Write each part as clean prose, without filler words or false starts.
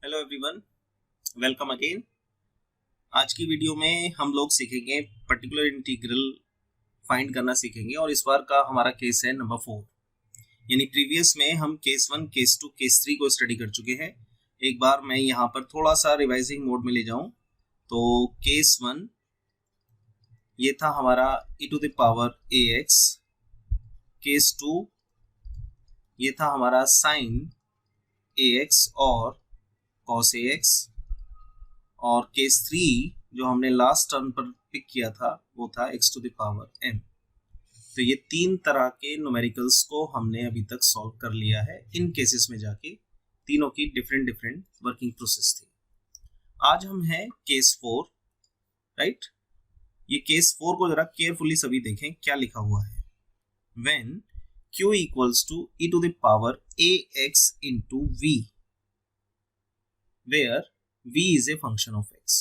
Hello everyone, welcome again. आज की video में हम लोग सीखेंगे पर्टिकुलर इंटीग्रल फाइंड करना सीखेंगे और इस बार का हमारा केस है नंबर 4। यानी प्रीवियस में हम केस 1, केस 2, केस 3 को स्टडी कर चुके हैं। एक बार मैं यहाँ पर थोड़ा सा रिवाइजिंग मोड में ले जाऊं तो केस 1 ये था हमारा e to the power ax, case 2 ये था हमारा साइन ax और cos ax, और केस 3 जो हमने लास्ट टर्म पर पिक किया था वो था x to the power m। तो ये तीन तरह के न्यूमेरिकल्स को हमने अभी तक सॉल्व कर लिया है। इन केसेस में जाके तीनों की डिफरेंट वर्किंग प्रोसेस थी। आज हम हैं केस 4, राइट। ये केस 4 को जरा केयरफुली सभी देखें क्या लिखा हुआ है। When q equals to e to the power ax into v, where v is a function of x।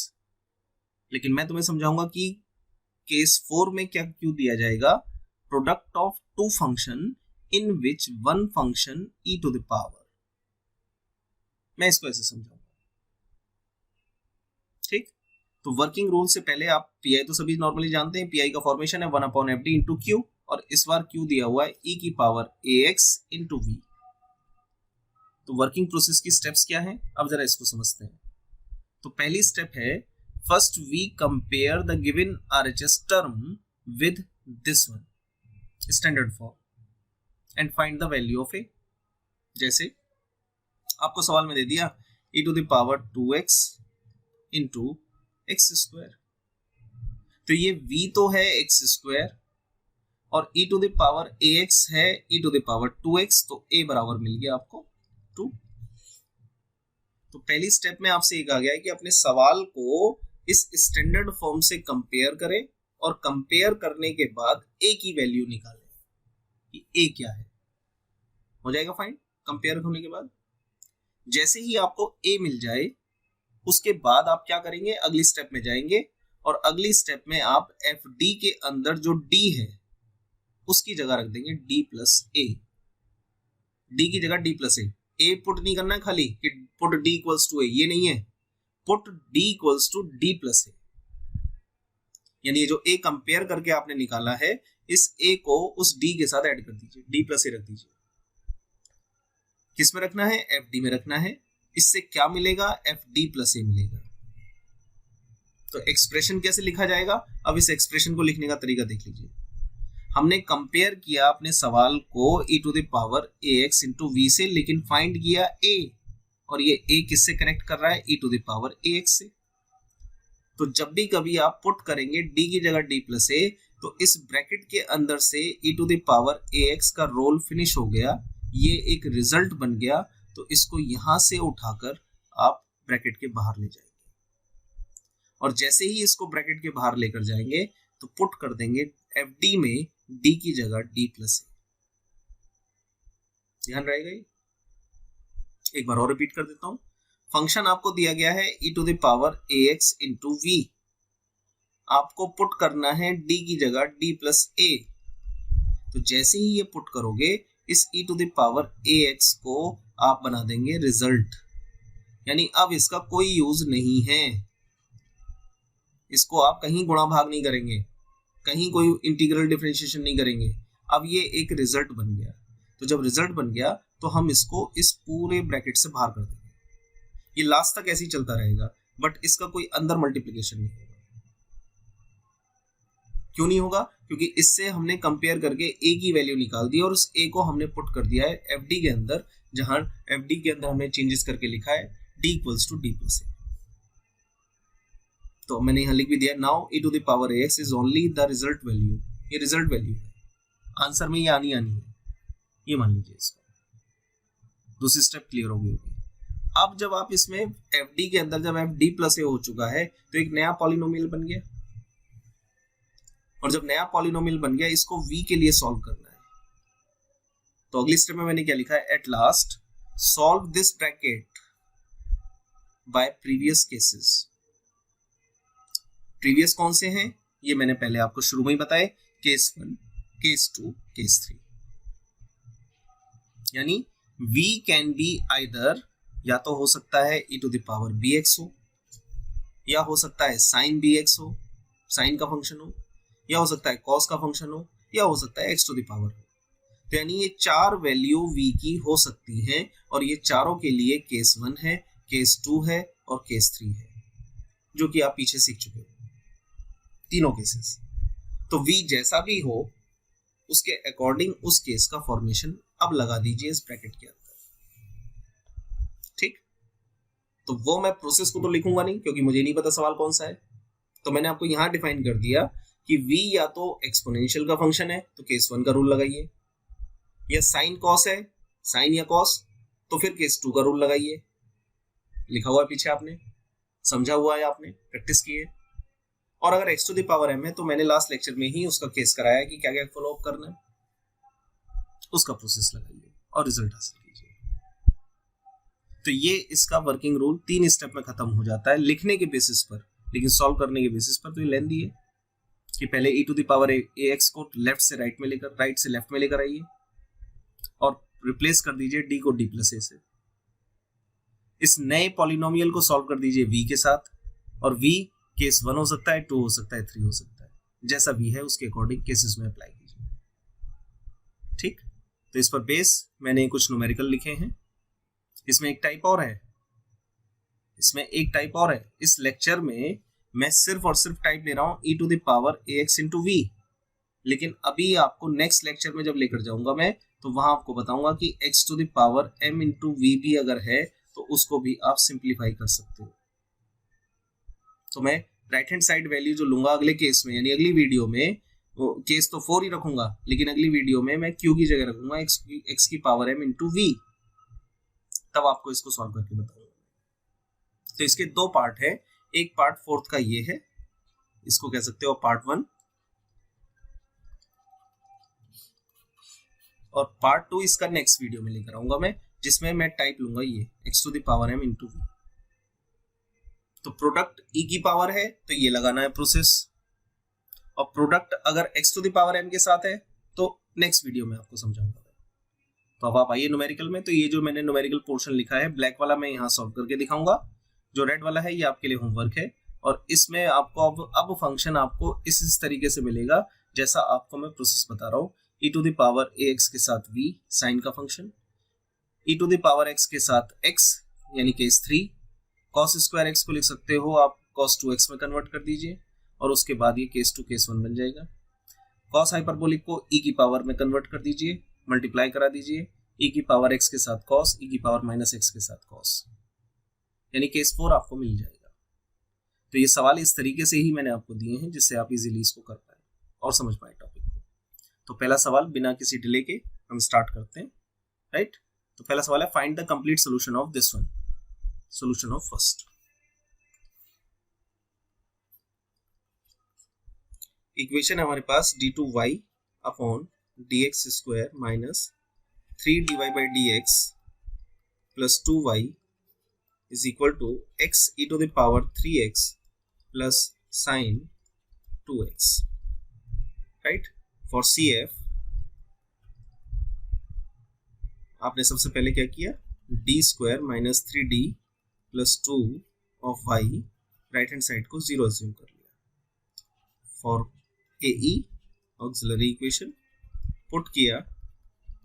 लेकिन मैं तुम्हें समझाऊंगा कि केस 4 में क्या क्यों दिया जाएगा, product of two function in which one function e to the power. मैं इसको ऐसे समझाऊंगा, ठीक। तो वर्किंग रूल से पहले आप पीआई तो सभी नॉर्मली जानते हैं, पीआई का फॉर्मेशन है 1/fd इंटू क्यू, और इस बार क्यू दिया हुआ है e की पावर ax इंटू v। तो वर्किंग प्रोसेस की स्टेप्स क्या है, अब जरा इसको समझते हैं। तो पहली स्टेप है, first we compare the given RHS term with this one standard form and find the value of a. जैसे आपको सवाल में दे दिया e to the power 2x into x square, तो ये v तो है एक्स स्क्वायर और e to the power ax है e to the power 2x, तो a बराबर मिल गया आपको 2। तो पहली स्टेप में आपसे ये कहा गया है कि अपने सवाल को इस स्टैंडर्ड फॉर्म से कंपेयर करें और कंपेयर करने के बाद a की वैल्यू निकालें कि a क्या है। हो जाएगा फाइंड कंपेयर होने के बाद। जैसे ही आपको a मिल जाए उसके बाद आप क्या करेंगे, अगली स्टेप में जाएंगे और अगली स्टेप में आप fd के अंदर जो d है उसकी जगह रख देंगे d प्लस a। d की जगह d प्लस a पुट नहीं करना है खाली कि put d equals to a, ये नहीं है, put d equals to d plus a। यानी ये जो a कंपेयर करके आपने निकाला है, इस a को उस d के साथ ऐड कर दीजिए, d प्लस a रख दीजिए। किस में रखना है, fd में रखना है। इससे क्या मिलेगा, fd प्लस a मिलेगा। तो एक्सप्रेशन कैसे लिखा जाएगा, अब इस एक्सप्रेशन को लिखने का तरीका देख लीजिए। हमने कंपेयर किया अपने सवाल को e to the power ax into v से, लेकिन फाइंड किया a, और ये a किससे कनेक्ट कर रहा है, e to the power ax से। तो जब भी कभी आप पुट करेंगे d की जगह d प्लस a, तो इस ब्रैकेट के अंदर से e to the power ax का रोल फिनिश हो गया, ये एक रिजल्ट बन गया। तो इसको यहां से उठाकर आप ब्रैकेट के बाहर ले जाएंगे, और जैसे ही इसको ब्रैकेट के बाहर लेकर जाएंगे तो पुट कर देंगे fd में d की जगह d प्लस a। ध्यान रहेगा ये, एक बार और रिपीट कर देता हूं। फंक्शन आपको दिया गया है e to the power ax into v, आपको पुट करना है d की जगह d प्लस a। तो जैसे ही ये पुट करोगे, इस e to the power ax को आप बना देंगे रिजल्ट, यानी अब इसका कोई यूज नहीं है। इसको आप कहीं गुणा भाग नहीं करेंगे, कहीं कोई इंटीग्रल डिफरेंशिएशन नहीं करेंगे, अब ये एक रिजल्ट बन गया। तो जब रिजल्ट बन गया तो हम इसको इस पूरे ब्रैकेट से बाहर कर देंगे। ये लास्ट तक ऐसे ही चलता रहेगा, बट इसका कोई अंदर मल्टीप्लिकेशन नहीं होगा। क्यों नहीं होगा, क्योंकि इससे हमने कंपेयर करके a की वैल्यू निकाल दी और उस a को हमने पुट कर दिया है fd के अंदर, जहां fd के अंदर हमने चेंजेस करके लिखा है d equals to d plus a। तो मैंने यहां लिख भी दिया, now e to the power ax is only the result value. ये रिजल्ट वैल्यू है, आंसर में ये आनी है, ये मान लीजिए इसको। दूसरी स्टेप क्लियर हो गई होगी। अब जब आप इसमें fd के अंदर जब fd प्लस a हो चुका है तो एक नया पॉलिनोमियल बन गया, और जब नया पॉलिनोमियल बन गया इसको v के लिए सॉल्व करना है। तो अगली स्टेप में मैंने क्या लिखा है, at last solve this bracket bye previous cases. Previous कौन से हैं, ये मैंने पहले आपको शुरू में ही बताए, केस 1, केस 2, केस 3। यानी v कैन बी आइदर, या तो हो सकता है e to the power bx हो, या हो सकता है साइन bx हो, साइन का फंक्शन हो, या हो सकता है कॉस का फंक्शन हो, या हो सकता है x टू द पावर हो। तो यानी ये 4 वैल्यू v की हो सकती हैं और ये चारों के लिए केस 1 है, केस 2 है और केस 3 है, जो कि आप पीछे सीख चुके हो तीनों केसेस। तो v जैसा भी हो उसके अकॉर्डिंग उस केस का फॉर्मेशन अब लगा दीजिए इस ब्रैकेट के अंदर। ठीक, तो वो मैं प्रोसेस को तो लिखूंगा नहीं क्योंकि मुझे नहीं पता सवाल कौन सा है, तो मैंने आपको यहां डिफाइन कर दिया कि v या तो एक्सपोनेंशियल का फंक्शन है तो केस 1 का रूल लगाइए, या साइन कॉस है, साइन या कॉस, तो फिर केस 2 का रूल लगाइए। लिखा हुआ है पीछे, आपने समझा हुआ है, आपने प्रैक्टिस की है। और अगर x to the power m है तो मैंने लास्ट लेक्चर में ही उसका केस कराया है कि क्या क्या फॉलो अप करना है, उसका प्रोसेस लगाइए और रिजल्ट हासिल कीजिए। तो ये इसका वर्किंग रूल 3 स्टेप में खत्म हो जाता है लिखने के बेसिस पर, लेकिन सॉल्व करने के बेसिस पर तो ये लेंथी है कि पहले e to the power ax को लेफ्ट से राइट में लेकर, राइट से लेफ्ट में लेकर आइए और रिप्लेस कर दीजिए d को d प्लस a से। इस नए पॉलिनोमियल को सॉल्व कर दीजिए v के साथ, और v केस 1 हो सकता है, 2 हो सकता है, 3 हो सकता है, जैसा v है उसके अकॉर्डिंग केसेस में अप्लाई कीजिए। ठीक, तो इस पर बेस मैंने कुछ न्यूमेरिकल लिखे हैं। इसमें एक टाइप और है, इस लेक्चर में मैं सिर्फ और सिर्फ टाइप ले रहा हूं e to the power ax into v, लेकिन अभी आपको नेक्स्ट लेक्चर में जब लेकर जाऊंगा मैं तो वहां आपको बताऊंगा कि x to the power m into v भी अगर है तो उसको भी आप सिंप्लीफाई कर सकते हो। तो मैं राइट हैंड साइड वैल्यू जो लूंगा अगले केस में, यानी अगली वीडियो में, केस तो 4 ही रखूंगा, लेकिन अगली वीडियो में मैं q की जगह रखूंगा x की पावर m इंटू v, तब आपको इसको सॉल्व करके बताऊंगा। तो इसके 2 पार्ट है, एक पार्ट 4th का ये है, इसको कह सकते हो पार्ट 1, और पार्ट 2 इसका नेक्स्ट वीडियो में लेकर आऊंगा मैं, जिसमें मैं टाइप लूंगा ये x to the power m into v। तो प्रोडक्ट e की पावर है तो ये लगाना है प्रोसेस, और प्रोडक्ट अगर x to the power m के साथ है तो नेक्स्ट वीडियो में आपको समझाऊंगा। तो अब आप आइए न्यूमेरिकल में। तो ये जो मैंने न्यूमेरिकल पोर्शन लिखा है ब्लैक वाला मैं यहाँ सॉल्व करके दिखाऊंगा, जो रेड वाला है ये आपके लिए होमवर्क है, और इसमें आपको अब फंक्शन आपको इस तरीके से मिलेगा जैसा आपको मैं प्रोसेस बता रहा हूँ। e to the power ax के साथ v साइन का function, e to the power x के साथ x यानी केस 3, cos स्क्वायर x को लिख सकते हो आप cos 2x में कन्वर्ट कर दीजिए, और उसके बाद ये केस 2 केस 1 बन जाएगा। cos हाइपरबोलिक को e की पावर में कन्वर्ट कर दीजिए, मल्टीप्लाई करा दीजिए, e की पावर x के साथ cos, e की पावर माइनस x के साथ cos, यानी केस 4 आपको मिल जाएगा। तो ये सवाल इस तरीके से ही मैंने आपको दिए हैं जिससे आप इजीली इसको कर पाए और समझ पाए टॉपिक को। तो पहला सवाल बिना किसी डिले के हम स्टार्ट करते हैं, राइट। तो पहला सवाल है find the complete solution of this one, solution of first. Equation है हमारे पास d2y upon dx square minus 3dy by dx plus 2y is equal to x e to the power 3x plus sin 2x, right? For CF आपने सबसे पहले क्या किया, d square minus 3d plus 2 of y right hand side को 0 assume कर लिया। For AE auxiliary equation put किया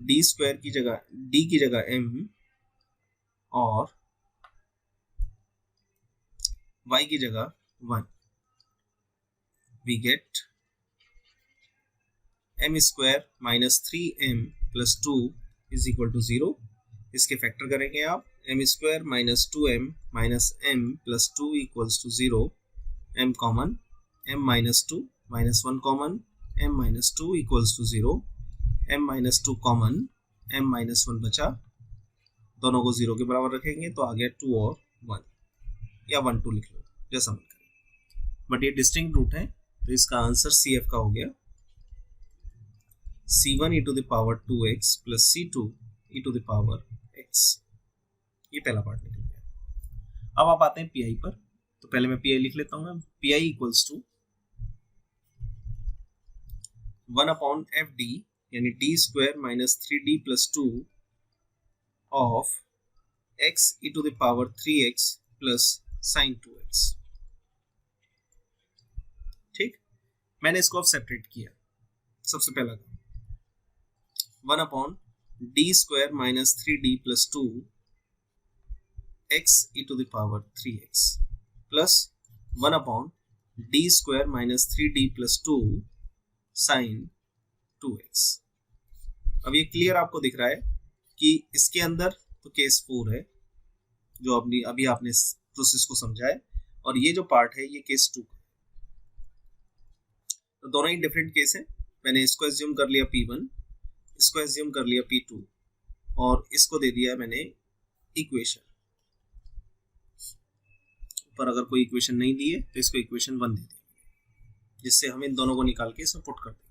d square की जगह d की जगह m और y की जगह 1, we get m square minus 3m plus 2 is equal to 0। इसके फैक्टर करेंगे आप, m square minus 2m minus m plus 2 equals to 0, m common, m minus 2 minus 1 common, m minus 2 equals to 0, m minus 2 common, m minus 1 बचा, दोनों को 0 के बराबर रखेंगे तो आ गया 2 और 1, या 1 2 लिख लो जैसा मन करे, बट ये डिस्टिंक्ट रूट है तो इसका आंसर CF का हो गया C1 e to the power 2x plus C2 e to the power x। ये पहला पार्ट निकल गया। अब आप आते हैं PI पर, तो पहले मैं PI लिख लेता हूँ। PI equals to 1 upon FD यानी d square minus 3d plus 2 of x e to the power 3x plus sine 2x। ठीक, मैंने इसको अब सेपरेट किया। सबसे पहला 1 d square minus 3d plus 2 x e to the power 3x plus 1 d square minus 3d plus 2 sine 2x। अब ये clear आपको दिख रहा है कि इसके अंदर तो केस 4 है जो अभी आपने प्रोसेस को समझा है, और ये जो पार्ट है ये केस 2 का। तो दोनों ही डिफरेंट केस है। मैंने इसको एज्यूम कर लिया P1, इसको एज्यूम कर लिया P2, और इसको दे दिया मैंने इक्वेशन। पर अगर कोई इक्वेशन नहीं दी है तो इसको इक्वेशन 1 दे देंगे, जिससे हम इन दोनों को निकाल के इसमें पुट कर देंगे।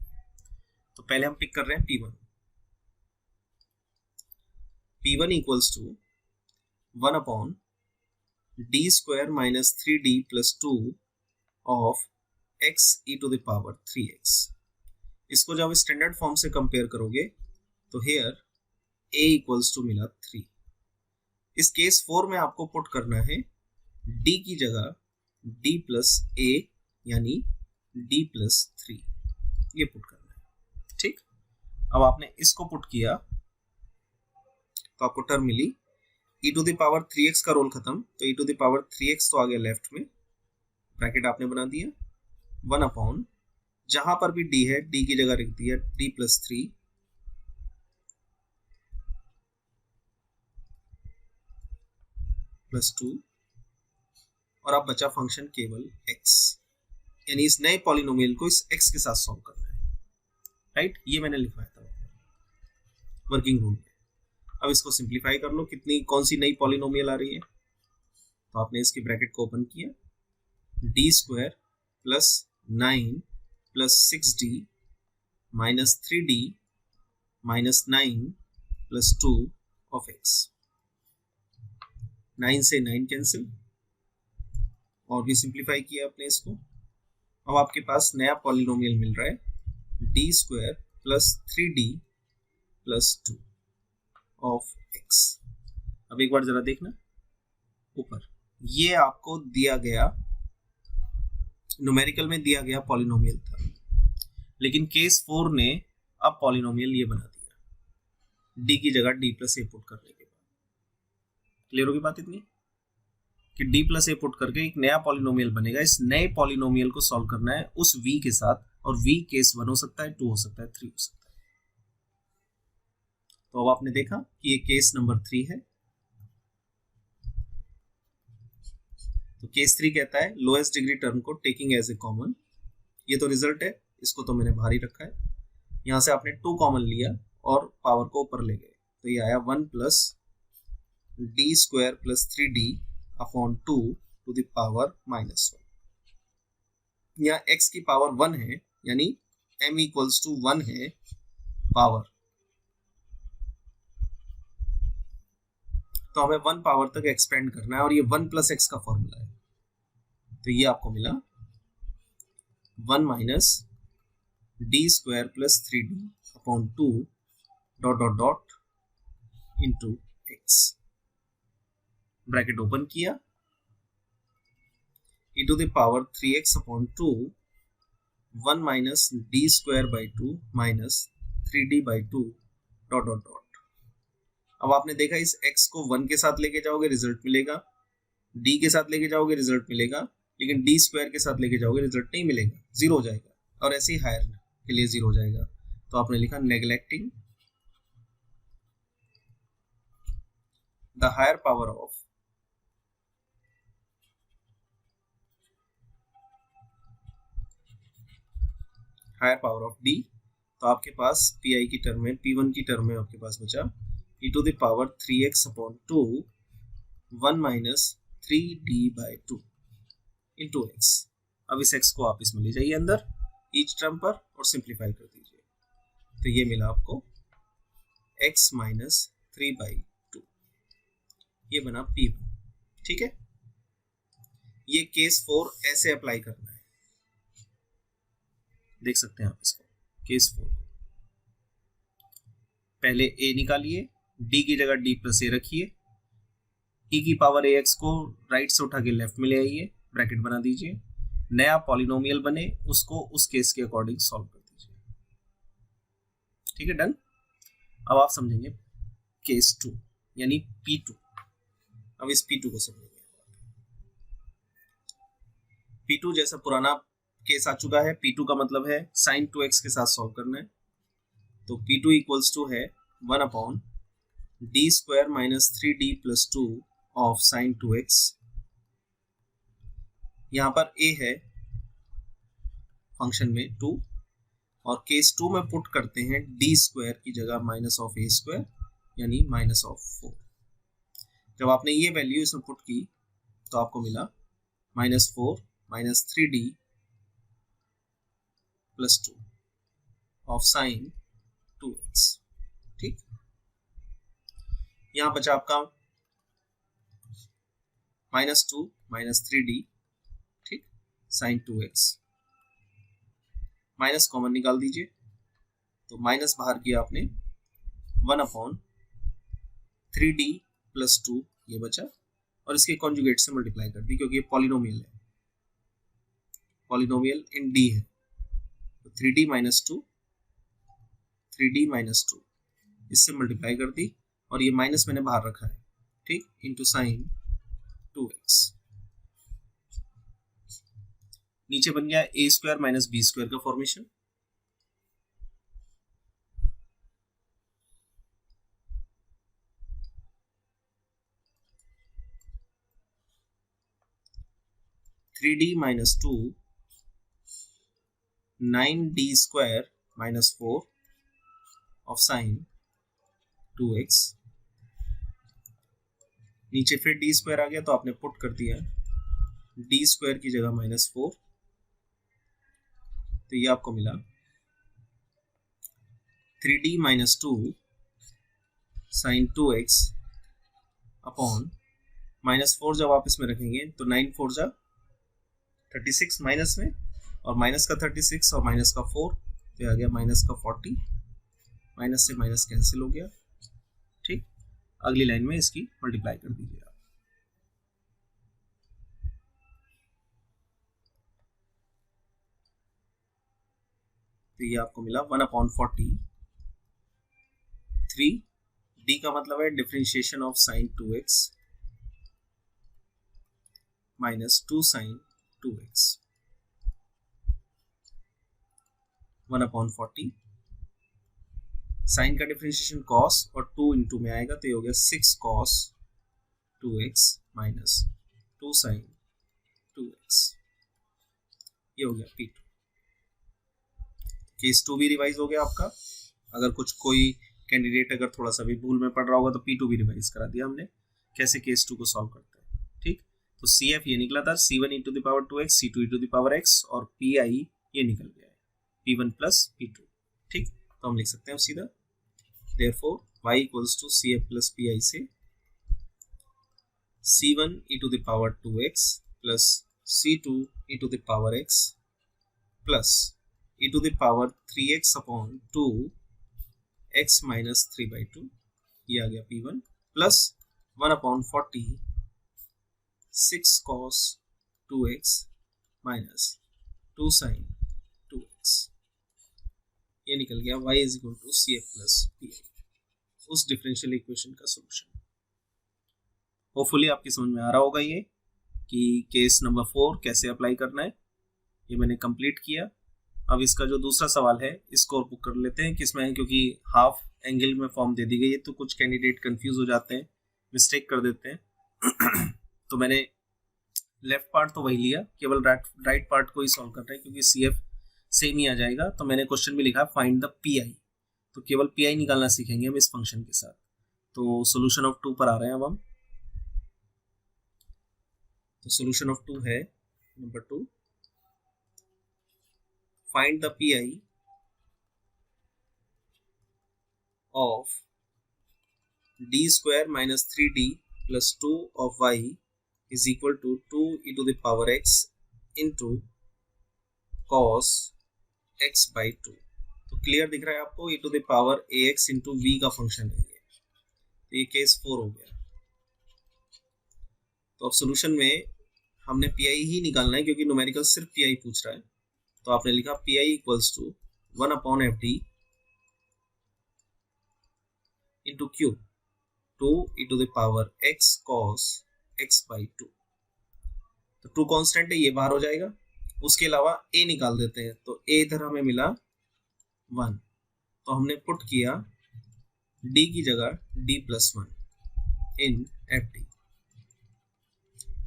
तो पहले हम पिक कर रहे हैं P1। P1 equals to 1 d square minus 3d plus 2 of x e to the power 3x। इसको जब स्टैंडर्ड फॉर्म से कंपेयर करोगे तो हेयर a इक्वल्स टू मिला 3। इस केस 4 में आपको पुट करना है d की जगह d प्लस a यानी d प्लस 3, ये पुट करना है। ठीक, अब आपने इसको पुट किया तो आपको टर्म मिली e to the power 3x का रोल खत्म, तो e to the power 3x तो आ गया लेफ्ट में, ब्रैकेट आपने बना दिया 1 जहां पर भी d है d की जगह रख दिया d प्लस 3 प्लस 2, और अब बचा फंक्शन केवल x, यानी इस नए पॉलिनोमियल को इस x के साथ सॉल्व करना है। राइट, ये मैंने लिखवाया था वर्किंग रूल में। अब इसको सिंप्लीफाई कर लो, कौन सी नई पॉलिनोमियल आ रही है। तो आपने इसकी ब्रैकेट को ओपन किया, d square plus 9 plus 6d minus 3d minus 9 plus 2 of x। 9 से 9 कैंसिल, और भी सिंप्लीफाई किया आपने इसको। अब आपके पास नया पॉलिनोमियल मिल रहा है d square plus 3d plus 2 of x। अब एक बार जरा देखना ऊपर, ये आपको दिया गया न्यूमेरिकल में दिया गया पॉलिनोमियल था, लेकिन केस 4 ने अब पॉलिनोमियल ये बना दिया d की जगह d प्लस ए पुट करने के बाद। क्लियर होगी बात इतनी कि d प्लस ए पुट करके एक नया पॉलिनोमियल बनेगा। इस नए पॉलिनोमियल को सॉल्व करना है उस v के साथ, और v केस 1 हो सकता है, 2 हो सकता है, 3 हो सकता है। तो अब आपने देखा कि ये केस नंबर 3 है। तो केस 3 कहता है लोएस्ट डिग्री टर्म को टेकिंग एज ए कॉमन। ये तो रिजल्ट है, इसको तो मैंने बाहर ही रखा है। यहां से आपने 2 कॉमन लिया और पावर को ऊपर ले गए, तो ये आया 1 plus D square plus 3d upon 2 to the power -1। यहाँ x की पावर 1 है, यानी m इक्वल्स टू 1 है पावर, तो हमें 1 पावर तक एक्सपेंड करना है, और ये 1 प्लस एक्स का फॉर्मूला है। तो ये आपको मिला 1 minus D square plus 3d upon 2 dot dot dot into x. Bracket open किया, e to the power 3x upon 2 1 minus D square by 2 minus 3d by 2 dot dot dot. अब आपने देखा इस x को 1 के साथ लेके जाओगे रिजल्ट मिलेगा, d के साथ लेके जाओगे रिजल्ट मिलेगा, लेकिन d स्क्वायर के साथ लेके जाओगे रिजल्ट नहीं मिलेगा, 0 हो जाएगा, और ऐसे ही हायर के लिए 0 हो जाएगा। तो आपने लिखा neglecting the higher power of d। तो आपके पास pi की टर्म में, p1 की टर्म में आपके पास बचा e to the power 3x upon 2 1 minus 3d by 2 into x. अब इस x को आप इसमें ले जाइए अंदर ईच टर्म पर और सिंप्लीफाई कर दीजिए, तो ये मिला आपको x माइनस 3 बाई 2, ये बना p1। ठीक है, ये केस 4 ऐसे अप्लाई करना है, देख सकते हैं आप इसको। केस 4 पहले a निकालिए, d की जगह d प्लस ए रखिए, ई की पावर ए एक्स को राइट से उठा के लेफ्ट में ले आइए, ब्रैकेट बना दीजिए, नया पॉलिनोमियल बने उसको उस केस के अकॉर्डिंग सॉल्व कर दीजिए। ठीक है, डन। अब आप समझेंगे केस 2 यानी P2। अब इस P2 को समझेंगे। P2 जैसा पुराना केस आ चुका है, P2 का मतलब है sin 2x के साथ सॉल्व करना है। तो P2 इक्वल्स टू है 1 upon d square minus 3d plus 2 of sin 2x। यहाँ पर a है फंक्शन में 2, और केस 2 में पुट करते हैं d स्क्वायर की जगह माइनस ऑफ a स्क्वायर यानी माइनस ऑफ 4। जब आपने ये वैल्यू इसमें पुट की तो आपको मिला -4 minus 3d plus 2 of sine 2x। ठीक, यहां बचा आपका -2 माइनस 3d, ठीक, साइन 2x, माइनस कॉमन निकाल दीजिए तो माइनस बाहर किया आपने 1 अपॉन 3d प्लस 2 ये बचा, और इसके कॉन्जुगेट से मल्टीप्लाई कर दी क्योंकि ये पॉलिनोमियल है, पॉलिनोमियल इन d है। तो 3d माइनस 2, 3d माइनस 2 इससे मल्टीप्लाई कर दी, और ये माइनस मैंने बाहर रखा है, ठीक, इंटू साइन 2x। नीचे बन गया a square minus b square का formation. Three d minus 2 9d square minus 4 of sine 2x। नीचे फिर d स्क्वायर आ गया तो आपने पुट कर दिया d स्क्वायर की जगह -4, तो ये आपको मिला 3d minus 2 sine 2x upon -4। जब आप इसमें रखेंगे तो 9 4 जा 36 माइनस में, और माइनस का 36 और माइनस का 4 तो आ गया माइनस का 40, माइनस से माइनस कैंसिल हो गया। ठीक, अगली लाइन में इसकी मल्टीप्लाई कर दीजिए आप। तो ये आपको मिला 1 अपॉन 40 3, d का मतलब है differentiation of sine 2x minus 2 sine 2x, 1 upon 40। Sine का डिफरेंशिएशन कॉस और 2 इंटू में आएगा तो ये हो गया 6 cos 2x minus 2 sine 2x। ये हो गया P2। केस 2 भी रिवाइज हो गया आपका। अगर कुछ कोई कैंडिडेट अगर थोड़ा सा भी भूल में पड़ रहा होगा तो P2 भी रिवाइज करा दिया हमने कैसे केस 2 को सॉल्व करते हैं। ठीक, तो CF ये निकला था C1 e to the power 2x, C2 e to the power x, और PI ये निकल गया है P1 प्लस P2। ठीक, तो हम लिख सकते हैं सीधा therefore y equals to CF plus PI से C1 e to the power 2x plus C2 e to the power x plus e to the power 3x upon 2 x minus 3 by 2, ये आ गया P1 plus 1 upon 40 6 cos 2x minus 2 sin 2x, ये निकल गया y is equal to CF plus PI, उस differential equation का solution. Hopefully आपकी समझ में आ रहा होगा ये कि केस नंबर 4 कैसे अप्लाई करना है, ये मैंने कंप्लीट किया। अब इसका जो दूसरा सवाल है इसको और बुक कर लेते हैं किसमें है, क्योंकि हाफ एंगल में फॉर्म दे दी गई है तो कुछ कैंडिडेट कंफ्यूज हो जाते हैं, मिस्टेक कर देते हैं। तो मैंने लेफ्ट पार्ट तो वही लिया, केवल राइट पार्ट को ही सॉल्व कर रहे हैं क्योंकि CF सेम ही आ जाएगा। तो मैंने क्वेश्चन में लिखा फाइंड द PI, तो केवल PI निकालना सीखेंगे हम इस फंक्शन के साथ। तो सोल्यूशन ऑफ 2 पर आ रहे हैं अब हम। तो सोल्यूशन ऑफ 2 है number 2, find the PI of d square minus 3d plus 2 of y is equal to 2 e to the power x into cos x by 2। तो क्लियर दिख रहा है आपको, e to the power ax into v का function है ये। तो ये केस 4 हो गया। तो अब सोल्यूशन में हमने पी आई ही निकालना है क्योंकि न्यूमेरिकल सिर्फ पी आई पूछ रहा है। तो आपने लिखा P I equals to 1/FD into Q 2e⁻x cos x/2। तो 2 कांस्टेंट है, ये बाहर हो जाएगा। उसके अलावा a निकाल देते हैं, तो a इधर हमें मिला 1, तो हमने पुट किया d की जगह d+1 इन FD।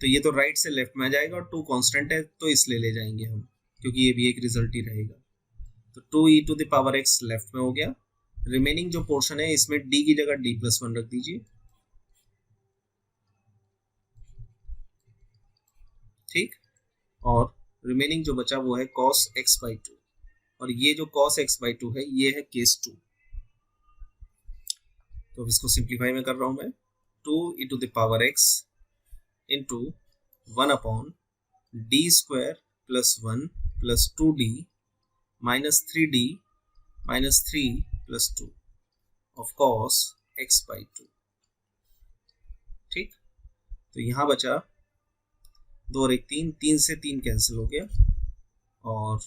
तो ये तो राइट से लेफ्ट में आ जाएगा और 2 कांस्टेंट है तो इसलिए ले जाएंगे हम, क्योंकि ये भी एक रिजल्ट ही रहेगा। तो 2e⁻x लेफ्ट में हो गया। रिमेनिंग जो पोर्शन है इसमें d की जगह d+1 रख दीजिए, ठीक। और रिमेनिंग जो बचा वो है cos x/2, और ये जो cos x/2 है ये है केस 2। तो अब इसको सिंप्लीफाई में कर रहा हूं मैं। 2e⁻x into 1/d² + 1 + 2d -3d -3 + 2 of cos x/2, ठीक। तो यहां बचा 2 और 1 3, 3 से 3 कैंसिल हो गया और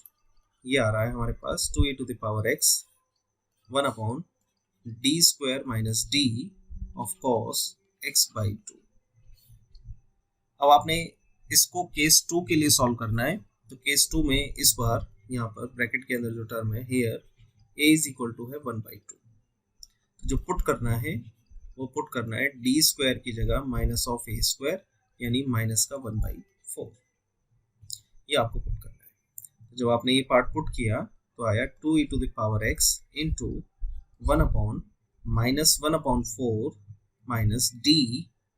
ये आ रहा है हमारे पास 2e⁻x 1/d² - d of cos x/2। अब आपने इसको केस 2 के लिए सॉल्व करना है। तो केस 2 में इस बार यहाँ पर ब्रैकेट के अंदर जो टर्म है here a is equal to है 1/2। जो पुट करना है वो पुट करना है d² की जगह -(a²) यानी माइनस का 1/4, ये आपको पुट करना है। जब आपने ये पार्ट पुट किया तो आया 2e⁻x into 1/(-1/4 - d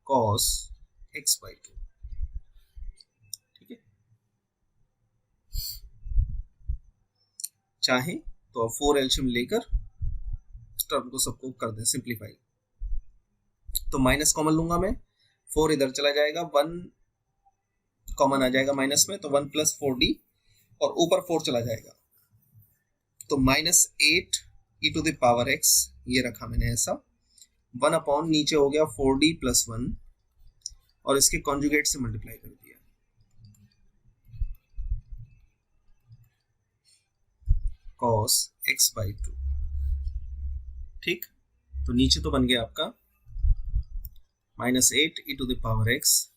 cos x/2, ठीक है। चाहे तो अब 4 एल्शियम लेकर टर्म को सबको कर दें सिंप्लीफाई। तो माइनस कॉमन लूंगा मैं, 4 इधर चला जाएगा, 1 कॉमन आ जाएगा माइनस में, तो 1 + 4d और ऊपर 4 चला जाएगा तो -8e⁻x ये रखा मैंने ऐसा, 1/ नीचे हो गया 4d + 1 और इसके कॉन्जुगेट से मल्टीप्लाई कर दिया, cos x/2, ठीक। तो नीचे तो बन गया आपका -8e⁻x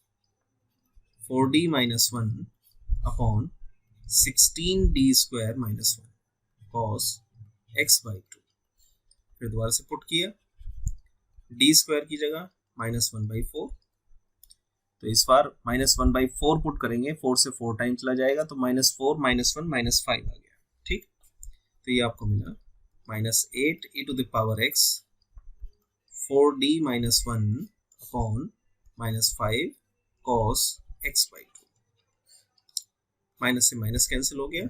4d - 1/16d² - 1 cos x/2। फिर दोबारा से पुट किया d² की जगह -1/4, तो इस बार -1/4 पुट करेंगे, 4 से 4 टाइम चला जाएगा तो -4 -1 -5 आ गया, ठीक। तो ये आपको मिला -8e⁻x 4d - 1/-5 cos x/2। Minus से माइनस कैंसिल हो गया,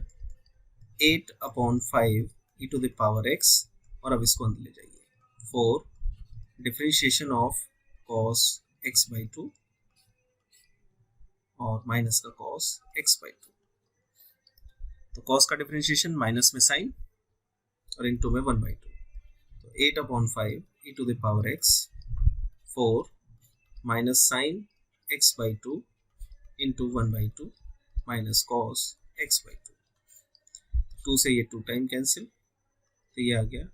8/5e⁻x और अब इसको अंदर ले जाइए, 4 डिफरेंशिएशन ऑफ cos x/2 और माइनस का cos x/2। तो cos का डिफरेंशिएशन माइनस में साइन और इनटू में 1/2, तो 8/5e⁻x 4 minus sine x/2 into 1/2 minus cos x/2। 2 से ये 2 टाइम कैंसिल, तो ये आ गया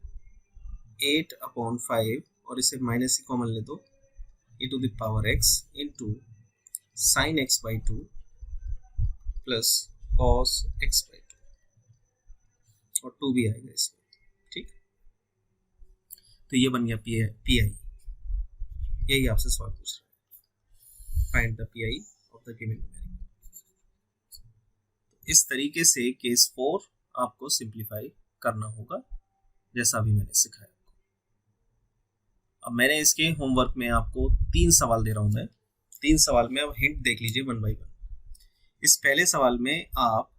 8/5 और इसे माइनस ही कॉमन ले दो e⁻x into sine x/2 plus cos x/2 और 2 भी आएगा इसमें, ठीक। तो ये बन गया पी आई। यही आपसे सवाल पूछ रहा है, find the P I of the given numerical. इस तरीके से केस 4 आपको सिंप्लीफाई करना होगा, जैसा भी मैंने सिखाया। अब मैंने इसके होमवर्क में आपको 3 सवाल दे रहा हूं मैं, 3 सवाल में अब हिंट देख लीजिए 1 बाय 1। इस पहले सवाल में आप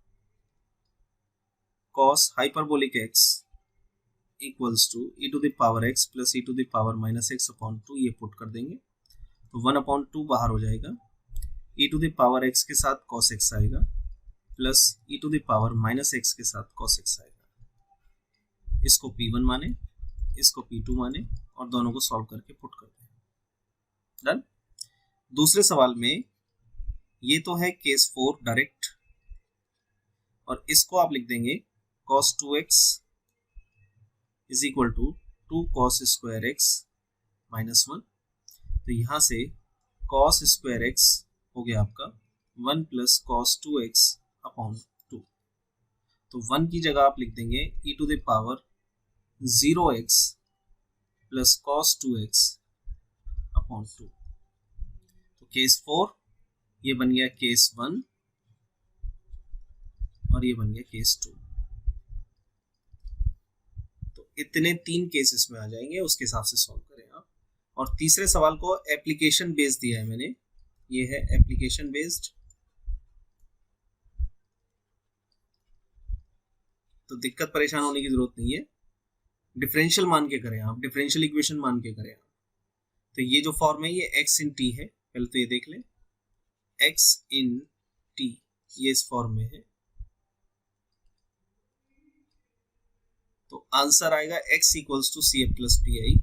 cos hyperbolic x equals to e⁻x plus e⁻−x/2 ये पुट कर देंगे, तो 1/2 बाहर हो जाएगा, e⁻x के साथ cos x आएगा प्लस e⁻−x के साथ cos x आएगा। इसको P1 माने, इसको P2 माने और दोनों को सॉल्व करके पुट कर दें। डन। दूसरे सवाल में ये तो है केस 4 डायरेक्ट, और इसको आप लिख देंगे cos 2x is equal to 2 cos square x minus 1। तो यहाँ से cos स्क्वायर x हो गया आपका 1 प्लस cos 2x अपॉन 2। तो 1 की जगह आप लिख देंगे e to the power 0x plus cos 2x upon 2। तो केस 4 ये बन गया केस 1 और ये बन गया केस 2। तो इतने 3 केसेस में आ जाएंगे, उसके हिसाब से सॉल्व करें आप। और तीसरे सवाल को एप्लीकेशन बेस्ड दिया है मैंने, ये है एप्लीकेशन बेस्ड। तो दिक्कत परेशान होने की जरूरत नहीं है, डिफरेंशियल मान के करें आप, डिफरेंशियल इक्वेशन मान के करें आप। तो ये जो फॉर्म है ये x इन t है, पहले तो ये देख लें, x इन t ये इस फॉर्म में है। तो आंसर आएगा x equals to C F plus P I.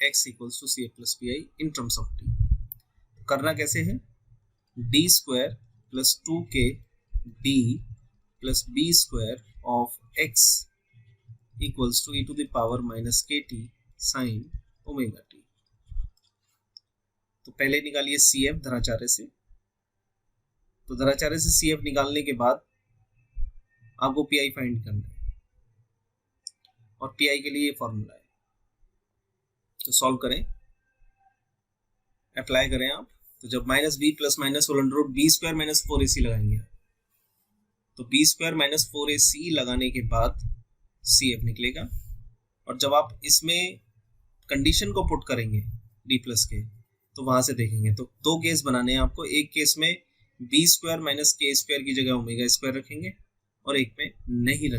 x equals to C F plus P I in terms of t। करना कैसे है, D square plus 2k d plus B square of x equals to e to the power minus K T sine omega T. तो पहले निकालिए C F धराचार्य से। तो धराचार्य से C F निकालने के बाद आपको पी आई फाइंड करना है, और पी आई के लिए ये फॉर्मूला है। तो सॉल्व करें, अप्लाई करें आप। तो जब minus B plus minus whole under root B square minus 4ac लगाएंगे, तो बी स्क्वायर माइनस 4ac लगाने के बाद सी एफ निकलेगा। और जब आप इसमें कंडीशन को पुट करेंगे डी प्लस के, तो वहां से देखेंगे तो 2 केस बनाने हैं आपको। एक केस में बी स्क्वायर माइनस के स्क्वायर की जगह ओमेगा स्क्वायर रखेंगे, और एक में नहीं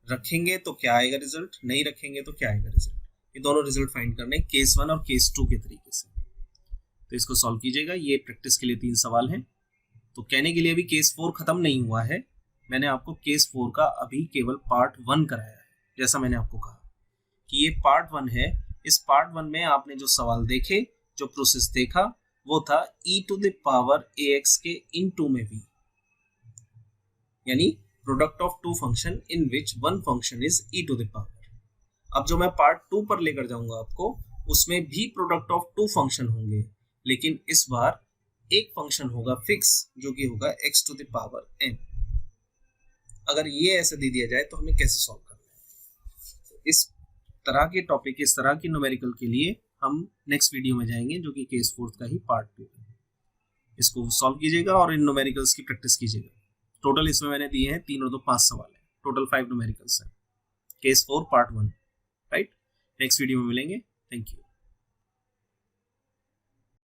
रखेंगे तो क्या आएगा रिजल्ट, नहीं रखेंगे तो क्या आएगा रिजल्ट। ये दोनों रिजल्ट फाइंड करने केस 1 और केस 2 के तरीके से। तो इसको सॉल्व कीजिएगा। ये प्रैक्टिस के लिए 3 सवाल हैं। तो कहने के लिए अभी केस 4 खत्म नहीं हुआ है, मैंने आपको केस 4 का अभी केवल पार्ट 1 कराया है। जैसा मैंने आपको कहा कि ये पार्ट 1 है, इस पार्ट 1 में आपने जो सवाल देखे, जो प्रोसेस देखा, वो था e to the power ax के इन 2 में v, यानी product of 2 function in which 1 function is e to the power. अब जो मैं पार्ट 2 पर लेकर जाऊंगा आपको, उसमें भी प्रोडक्ट ऑफ 2 फंक्शन होंगे, लेकिन इस बार एक फंक्शन होगा फिक्स, जो कि होगा x to the power n। अगर ये ऐसे दे दिया जाए तो हमें कैसे सॉल्व करना है। तो इस तरह के टॉपिक, इस तरह की न्यूमेरिकल के लिए हम नेक्स्ट वीडियो में जाएंगे, जो कि केस 4 का ही पार्ट 2 है। इसको सॉल्व कीजिएगा और इन न्यूमेरिकल्स की प्रैक्टिस कीजिएगा। टोटल इसमें मैंने दिए हैं 3 और 2 5 सवाल है, टोटल 5 न्यूमेरिकल्स है, case 4 part 1, right. Next video में मिलेंगे, थैंक यू।